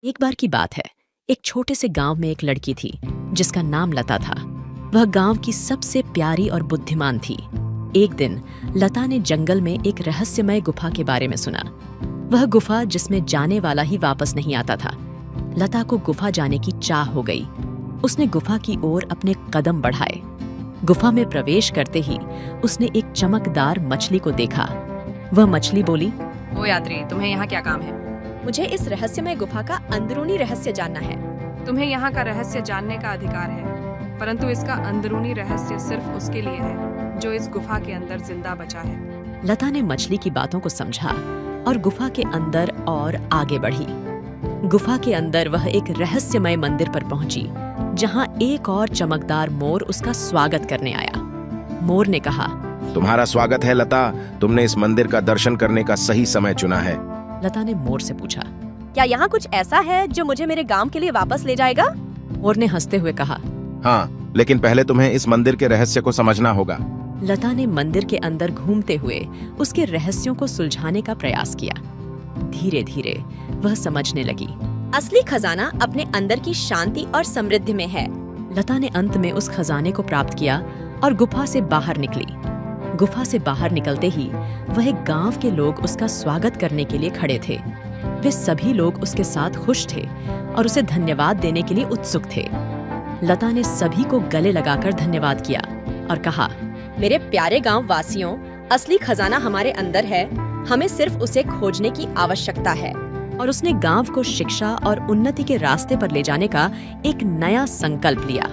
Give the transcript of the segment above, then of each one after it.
एक बार की बात है। एक छोटे से गांव में एक लड़की थी जिसका नाम लता था। वह गांव की सबसे प्यारी और बुद्धिमान थी। एक दिन लता ने जंगल में एक रहस्यमय गुफा के बारे में सुना। वह गुफा जिसमें जाने वाला ही वापस नहीं आता था। लता को गुफा जाने की चाह हो गई। उसने गुफा की ओर अपने कदम बढ़ाए। गुफा में प्रवेश करते ही उसने एक चमकदार मछली को देखा। वह मछली बोली, ओ यात्री, तुम्हें यहाँ क्या काम है? मुझे इस रहस्यमय गुफा का अंदरूनी रहस्य जानना है। तुम्हें यहाँ का रहस्य जानने का अधिकार है, परंतु इसका अंदरूनी रहस्य सिर्फ उसके लिए है जो इस गुफा के अंदर जिंदा बचा है। लता ने मछली की बातों को समझा और गुफा के अंदर और आगे बढ़ी। गुफा के अंदर वह एक रहस्यमय मंदिर पर पहुंची, जहां एक और चमकदार मोर उसका स्वागत करने आया। मोर ने कहा, तुम्हारा स्वागत है लता, तुमने इस मंदिर का दर्शन करने का सही समय चुना है। लता ने मोर से पूछा, क्या यहाँ कुछ ऐसा है जो मुझे मेरे गांव के लिए वापस ले जाएगा? मोर ने हंसते हुए कहा, हाँ, लेकिन पहले तुम्हें इस मंदिर के रहस्य को समझना होगा। लता ने मंदिर के अंदर घूमते हुए उसके रहस्यों को सुलझाने का प्रयास किया। धीरे धीरे वह समझने लगी। असली खजाना अपने अंदर की शांति और समृद्धि में है। लता ने अंत में उस खजाने को प्राप्त किया और गुफा से बाहर निकली। गुफा से बाहर निकलते ही वह गांव के लोग उसका स्वागत करने के लिए खड़े थे। वे सभी लोग उसके साथ खुश थे और उसे धन्यवाद देने के लिए उत्सुक थे। लता ने सभी को गले लगाकर धन्यवाद किया और कहा, मेरे प्यारे गांव वासियों, असली खजाना हमारे अंदर है, हमें सिर्फ उसे खोजने की आवश्यकता है। और उसने गांव को शिक्षा और उन्नति के रास्ते पर ले जाने का एक नया संकल्प लिया।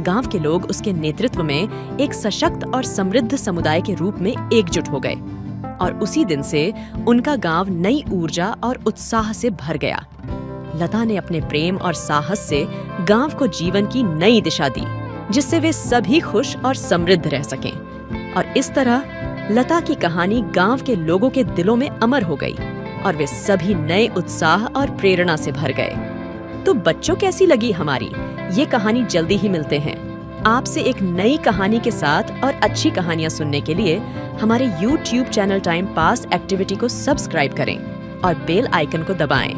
गांव के लोग उसके नेतृत्व में एक सशक्त और समृद्ध समुदाय के रूप में एकजुट हो गए और उसी दिन से उनका गांव नई ऊर्जा और उत्साह से भर गया। लता ने अपने प्रेम और साहस से गांव को जीवन की नई दिशा दी, जिससे वे सभी खुश और समृद्ध रह सकें। और इस तरह लता की कहानी गांव के लोगों के दिलों में अमर हो गई और वे सभी नए उत्साह और प्रेरणा से भर गए। तो बच्चों, कैसी लगी हमारी ये कहानी? जल्दी ही मिलते हैं आपसे एक नई कहानी के साथ। और अच्छी कहानियां सुनने के लिए हमारे YouTube channel time pass activity को सब्सक्राइब करें और बेल आइकन को दबाएं।